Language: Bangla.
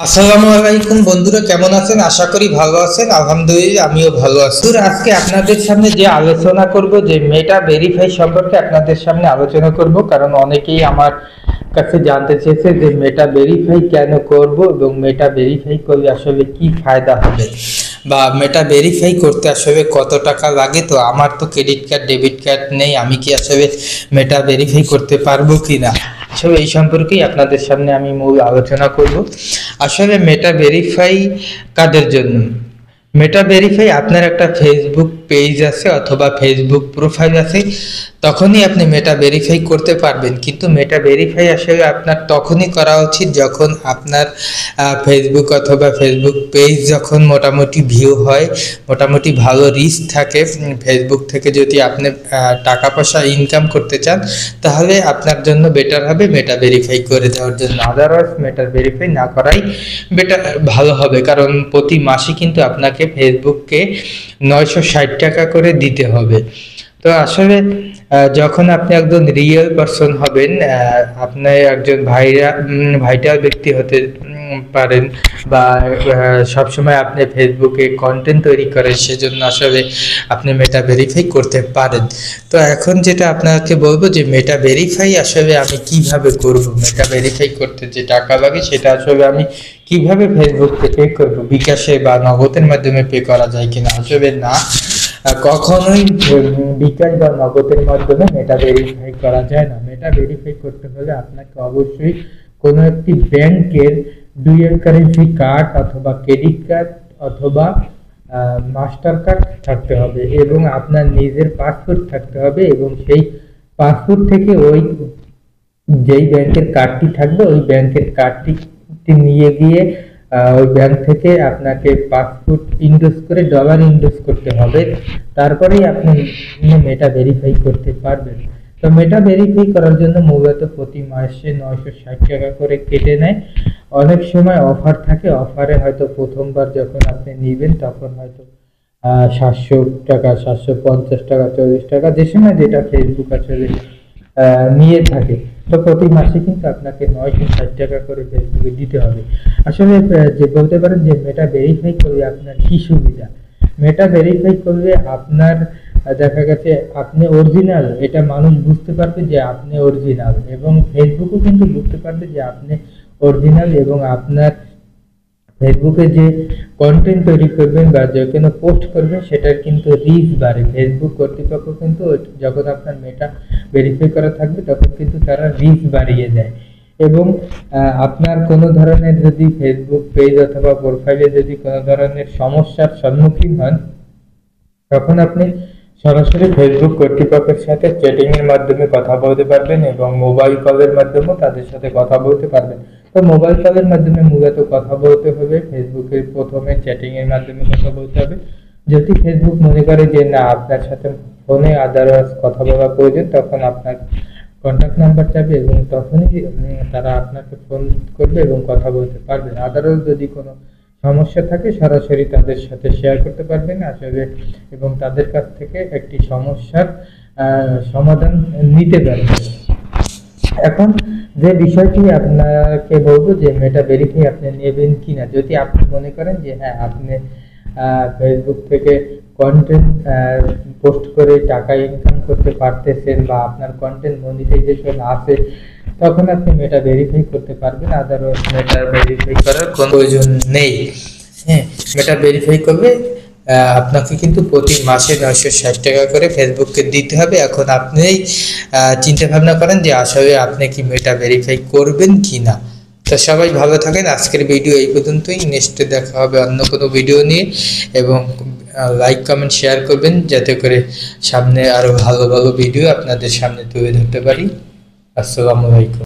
আসসালামু আলাইকুম বন্ধুরা, কেমন আছেন? আশা করি ভালো আছেন। আলহামদুলিল্লাহ আমিও ভালো আছি। আজকে আপনাদের সামনে যে আলোচনা করব, যে মেটা ভেরিফাই সম্পর্কে আপনাদের সামনে আলোচনা করব, কারণ অনেকেই আমার কাছে জানতে চেয়েছে যে মেটা ভেরিফাই কেন করব এবং মেটা ভেরিফাই করলে আসলে কি ফায়দা হবে, বা মেটা ভেরিফাই করতে আসলে কত টাকা লাগে। তো আমার তো ক্রেডিট কার্ড ডেবিট কার্ড নেই, আমি কি আসলে মেটা ভেরিফাই করতে পারবো কিনা, আসলে এই সম্পর্কেই আপনাদের সামনে আমি মূল আলোচনা করব। আসলে মেটা ভেরিফাই কাদের জন্য? মেটা ভেরিফাই আপনার একটা ফেসবুক পেজ আছে অথবা ফেসবুক প্রোফাইল আছে, তখনই আপনি মেটা ভেরিফাই করতে পারবেন। কিন্তু মেটা ভেরিফাই আসলে আপনার তখনই করা উচিত যখন আপনার ফেসবুক অথবা ফেসবুক পেজ যখন মোটামুটি ভিউ হয়, মোটামুটি ভালো রিচ থাকে। ফেসবুক থেকে যদি আপনি টাকা পয়সা ইনকাম করতে চান, তাহলে আপনার জন্য বেটার হবে মেটা ভেরিফাই করে দেওয়ার জন্য। আদারওয়াইজ মেটা ভেরিফাই না করাই বেটার, ভালো হবে। কারণ প্রতি মাসে কিন্তু আপনাকে ফেসবুককে 960 টাকা করে দিতে হবে। তো আসলে যখন আপনি একজন রিয়েল পারসন হবেন, আপনি একজন ভাইটাল ব্যক্তি হতে পারেন, বা সবসময় আপনি ফেসবুকে কন্টেন্ট তৈরি করেন, সেজন্য আসলে আপনি মেটা ভেরিফাই করতে পারেন। তো এখন যেটা আপনাকে বলবো যে মেটা ভেরিফাই আসলে আমি কিভাবে করব, মেটা ভেরিফাই করতে যে টাকা লাগে সেটা আসলে আমি কিভাবে ফেসবুক থেকে পে করব, বিকাশে বা নগদের মাধ্যমে পে করা যায় কিনা? আসলে না, কখনোই বিকাশ বা নগদের মাধ্যমে মেটা ভেরিফাই করা যায় না। মেটা ভেরিফাই করতে হলে আপনাকে অবশ্যই কোনো একটি ব্যাংকের ডুয়াল কারেন্সি কার্ড অথবা ক্রেডিট কার্ড অথবা মাস্টার কার্ড থাকতে হবে, এবং আপনার নিজের পাসপোর্ট থাকতে হবে, এবং সেই পাসপোর্ট থেকে ওই যেই ব্যাংকের কার্ডটি থাকবে ওই ব্যাংকের কার্ডটি নিয়ে গিয়ে ওই ব্যাংক থেকে আপনাকে পাসপোর্ট ইনডোজ করে ডলার ইনডোজ করতে হবে, তারপরেই আপনি মেটা ভেরিফাই করতে পারবেন। তো মেটা ভেরিফাই করার জন্য মূলত প্রতি মাসে 960 টাকা করে কেটে নেয়। অনেক সময় অফার থাকে, অফারে হয়তো প্রথমবার যখন আপনি নেবেন তখন হয়তো 700 টাকা, 750 টাকা, 40 টাকা, যে সময় যেটা ফেসবুক আসলে নিয়ে থাকে। তো প্রতি মাসে কিন্তু আপনাকে 960 টাকা করে ফেসবুকে দিতে হবে। আসলে যে বলতে পারেন যে মেটা ভেরিফাই করলে আপনার কি সুবিধা? মেটা ভেরিফাই করলে আপনার দেখা গেছে আপনি অরিজিনাল, এটা মানুষ বুঝতে পারবে যে আপনি অরিজিনাল, এবং ফেসবুকও কিন্তু বুঝতে পারবে যে আপনি অরিজিনাল, এবং আপনার ফেসবুকে যে কন্টেন্ট তৈরি করবেন বা যে কোনো পোস্ট করবেন সেটার কিন্তু রিচ বাড়ে। ফেসবুক কর্তৃপক্ষ কিন্তু যখন আপনার মেটা ভেরিফাই করা থাকবে তখন কিন্তু তারা রিচ বাড়িয়ে দেয়। এবং আপনার কোনো ধরনের যদি ফেসবুক পেজ অথবা প্রোফাইলে যদি কোনো ধরনের সমস্যার সম্মুখীন হন, তখন আপনি সরাসরি ফেসবুক কর্তৃপক্ষের সাথে চ্যাটিং এর মাধ্যমে কথা বলতে পারবেন, এবং মোবাইল কলের মাধ্যমেও তাদের সাথে কথা বলতে পারবেন। তো মোবাইল কলের মাধ্যমে মূলত কথা বলতে হবে, ফেসবুকের প্রথমে চ্যাটিং এর মাধ্যমে কথা বলতে হবে। যদি ফেসবুক মনে করে যে না আপনার সাথে ফোনে আদারওয়াইজ কথা বলা প্রয়োজন, তখন আপনার কন্ট্যাক্ট নাম্বার চাইবে, এবং তখনই তারা আপনাকে ফোন করবে এবং কথা বলতে পারবেন। আদারওয়াইজ যদি কোনো সমস্যা থাকে সরাসরি তাদের সাথে শেয়ার করতে পারবেন আসলে, এবং তাদের কাছ থেকে একটি সমস্যার সমাধান নিতে পারবেন। এখন যে বিষয়টি আপনাকে বলবো যে মেটা ভেরিফাই আপনি নেবেন কিনা, যদি আপনি মনে করেন যে হ্যাঁ আপনি ফেসবুক থেকে কন্টেন্ট পোস্ট করে টাকা ইনকাম করতে পারতেছেন, বা আপনার কন্টেন্ট মনিটাইজেশন আছে, তখন আপনি মেটা ভেরিফাই করতে পারবেন। আদারওয়াইজ মেটা ভেরিফাই করার কোনো প্রয়োজন নেই। হ্যাঁ, মেটা ভেরিফাই করবে আপনাকে কিন্তু প্রতি মাসে 960 টাকা করে ফেসবুককে দিতে হবে। এখন আপনি চিন্তা ভাবনা করেন যে আসলে আপনি কি মেটা ভেরিফাই করবেন কি না। তো সবাই ভালো থাকেন, আজকের ভিডিও এই পর্যন্তই। নেক্সটে দেখা হবে অন্য কোনো ভিডিও নিয়ে, এবং লাইক কমেন্ট শেয়ার করবেন যাতে করে সামনে আরো ভালো ভালো ভিডিও আপনাদের সামনে তুলে ধরতে পারি। আসসালামু আলাইকুম।